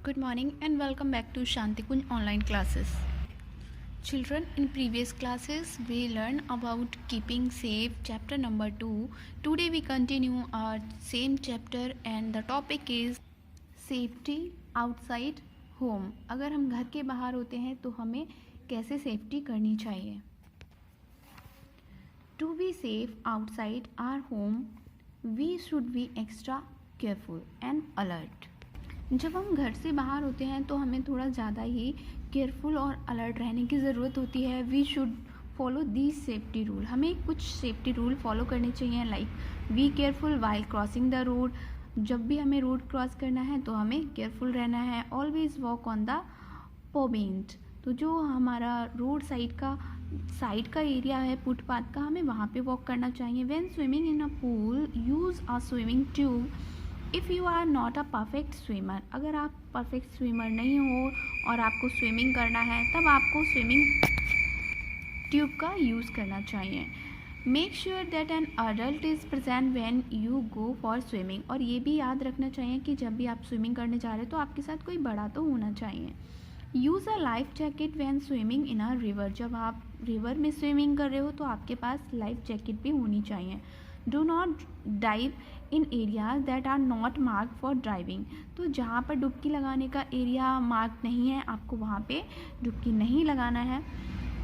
Good morning and welcome back to Shantikunj online classes. Children, in previous classes we learned about keeping safe chapter number 2. Today we continue our same chapter and the topic is safety outside home. अगर हम घर के बाहर होते हैं तो हमें कैसे सेफ्टी करनी चाहिए. To be safe outside our home, we should be extra careful and alert. जब हम घर से बाहर होते हैं तो हमें थोड़ा ज़्यादा ही केयरफुल और अलर्ट रहने की ज़रूरत होती है. We should follow these safety rule. हमें कुछ सेफ्टी रूल फॉलो करने चाहिए, like be careful while crossing the road. जब भी हमें रोड क्रॉस करना है तो हमें केयरफुल रहना है. Always walk on the pavement. तो जो हमारा रोड साइड का एरिया है, फुटपाथ का, हमें वहाँ पे वॉक करना चाहिए. When swimming in a pool use a swimming tube. If you are not a perfect swimmer, अगर आप परफेक्ट स्विमर नहीं हो और आपको स्विमिंग करना है तब आपको स्विमिंग ट्यूब का यूज़ करना चाहिए. Make sure that an adult is present when you go for swimming. और ये भी याद रखना चाहिए कि जब भी आप स्विमिंग करने जा रहे हो तो आपके साथ कोई बड़ा तो होना चाहिए. Use a life jacket when swimming in a river. जब आप रिवर में स्विमिंग कर रहे हो तो आपके पास लाइफ जैकेट भी होनी चाहिए. Do not dive in areas that are not mark for driving. तो जहाँ पर डुबकी लगाने का एरिया मार्क नहीं है, आपको वहाँ पे डुबकी नहीं लगाना है.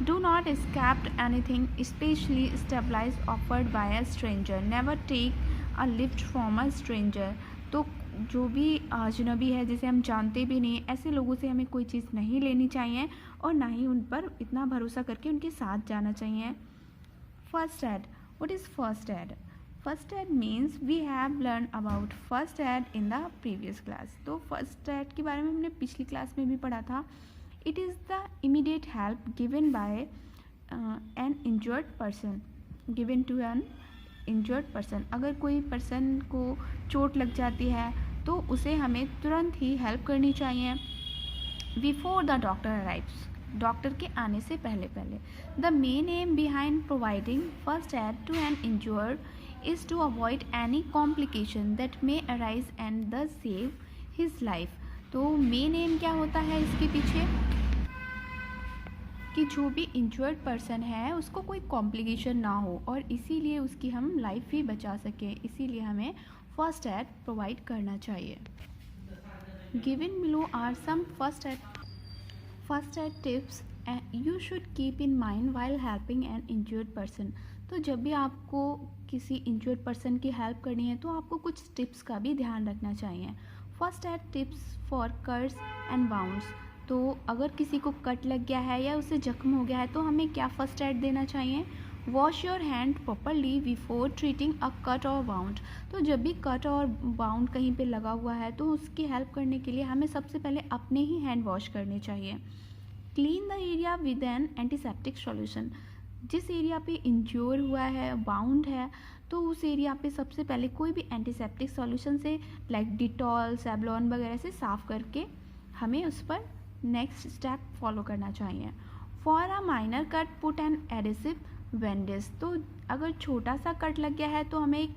Do not escape anything specially stabilize offered by a stranger. Never take a lift from a stranger. तो जो भी अजनबी है, जिसे हम जानते भी नहीं, ऐसे लोगों से हमें कोई चीज़ नहीं लेनी चाहिए और ना ही उन पर इतना भरोसा करके उनके साथ जाना चाहिए. First aid. What is first aid? First aid means we have learn about first aid in the previous class. तो फर्स्ट एड के बारे में हमने पिछली क्लास में भी पढ़ा था. It is the immediate help given by an injured person. Given to an injured person. अगर कोई पर्सन को चोट लग जाती है तो उसे हमें तुरंत ही हेल्प करनी चाहिए. Before the doctor arrives. Doctor के आने से पहले. The main aim behind providing first aid to an injured is to avoid any complication that may arise and thus save his life. तो मेन एम क्या होता है इसके पीछे, कि जो भी इंजर्ड पर्सन है उसको कोई कॉम्प्लिकेशन ना हो और इसीलिए उसकी हम लाइफ भी बचा सकें. इसीलिए हमें फर्स्ट एड प्रोवाइड करना चाहिए. Given below are some first aid tips you should keep in mind while helping an injured person. तो जब भी आपको किसी इंजर्ड पर्सन की हेल्प करनी है तो आपको कुछ टिप्स का भी ध्यान रखना चाहिए. First aid tips for cuts and bounds. तो अगर किसी को कट लग गया है या उसे जख्म हो गया है तो हमें क्या फर्स्ट एड देना चाहिए. Wash your hand properly before treating a cut और बाउंड. तो जब भी कट और बाउंड कहीं पे लगा हुआ है तो उसकी हेल्प करने के लिए हमें सबसे पहले अपने ही हैंड वॉश करने चाहिए. Clean the area with N antiseptic solution. जिस एरिया पे इंज्योर हुआ है, बाउंड है, तो उस एरिया पे सबसे पहले कोई भी एंटीसेप्टिक सॉल्यूशन से, लाइक डिटॉल, सेवलॉन वगैरह से साफ़ करके हमें उस पर नेक्स्ट स्टेप फॉलो करना चाहिए. For a minor cut put an adhesive bandage. तो अगर छोटा सा कट लग गया है तो हमें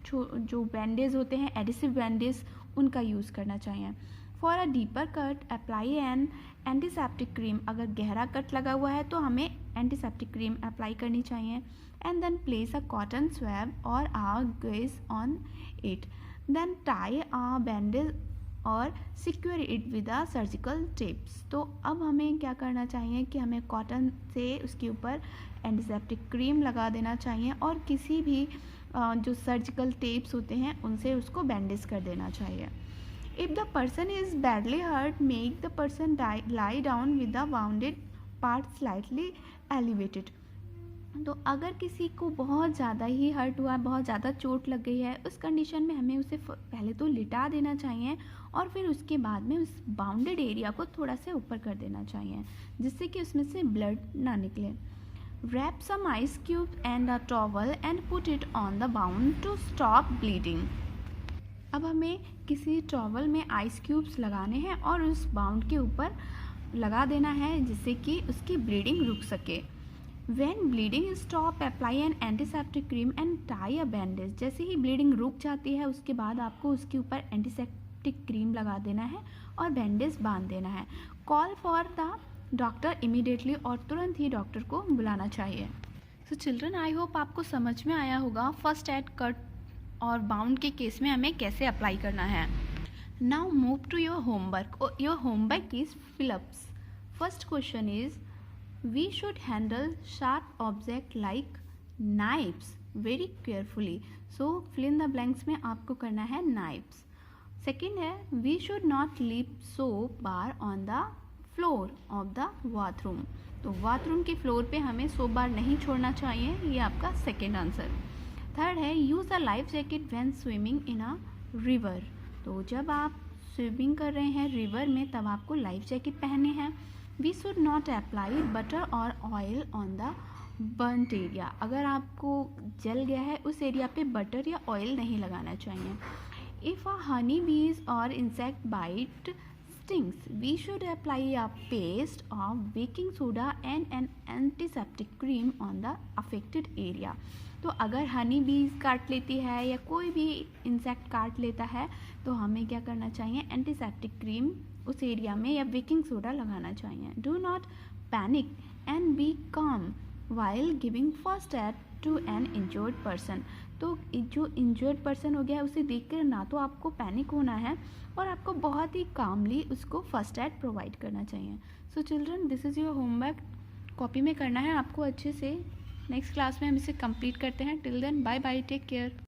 जो बैंडेज होते हैं, एडेसिव बैंडेज, उनका यूज़ करना चाहिए. For a deeper cut apply N antiseptic cream. अगर गहरा कट लगा हुआ है तो हमें एंटीसेप्टिक क्रीम अप्लाई करनी चाहिए. And then place a cotton swab और a gauze on it. Then tie a bandage और secure it with a surgical tapes. तो अब हमें क्या करना चाहिए कि हमें कॉटन से उसके ऊपर एंटीसेप्टिक क्रीम लगा देना चाहिए और किसी भी जो सर्जिकल टेप्स होते हैं उनसे उसको बैंडेज कर देना चाहिए. If the person is badly hurt, make the person lie down with the wounded part slightly elevated. तो अगर किसी को बहुत ज़्यादा ही हर्ट हुआ, बहुत ज़्यादा चोट लग गई है, उस कंडीशन में हमें उसे पहले तो लिटा देना चाहिए और फिर उसके बाद में उस बाउंडेड एरिया को थोड़ा से ऊपर कर देना चाहिए जिससे कि उसमें से ब्लड ना निकले. Wrap some ice cube and a towel and put it on the wound to stop bleeding. अब हमें किसी टॉवल में आइस क्यूब्स लगाने हैं और उस बाउंड के ऊपर लगा देना है जिससे कि उसकी ब्लीडिंग रुक सके. When bleeding stop apply N antiseptic cream and tie a bandage. जैसे ही ब्लीडिंग रुक जाती है उसके बाद आपको उसके ऊपर एंटीसेप्टिक क्रीम लगा देना है और बैंडेज बांध देना है। Call for the doctor immediately, और तुरंत ही डॉक्टर को बुलाना चाहिए। सो चिल्ड्रन, आई होप आपको समझ में आया होगा फर्स्ट एड कट और बाउंड के केस में हमें कैसे अप्लाई करना है। Now move to your homework. Your homework is fill ups. First question is we should handle sharp object like knives very carefully. So fill in the blanks में आपको करना है नाइफ्स। सेकेंड है we should not leave soap bar on the floor of the bathroom. तो bathroom के floor पे हमें soap बार नहीं छोड़ना चाहिए, ये आपका सेकेंड आंसर। थर्ड है use a life jacket when swimming in a river. तो जब आप स्विमिंग कर रहे हैं रिवर में तब आपको लाइफ जैकेट पहनने हैं। We should not apply butter और oil on the burned area. अगर आपको जल गया है उस एरिया पे बटर या ऑयल नहीं लगाना चाहिए। इफ़ अ हनी बीज और insect bite stings, we should apply a paste of baking soda and an antiseptic cream on the affected area. तो अगर हनी बीज काट लेती है या कोई भी इंसेक्ट काट लेता है तो हमें क्या करना चाहिए, एंटीसेप्टिक क्रीम उस एरिया में या बेकिंग सोडा लगाना चाहिए। Do not panic and be calm while giving first aid to an injured person. तो जो इंजर्ड पर्सन हो गया है उसे देखकर ना तो आपको पैनिक होना है और आपको बहुत ही कामली उसको फर्स्ट एड प्रोवाइड करना चाहिए। So children, this is your homework. Copy में करना है आपको अच्छे से। नेक्स्ट क्लास में हम इसे कंप्लीट करते हैं। Till then bye bye, take care.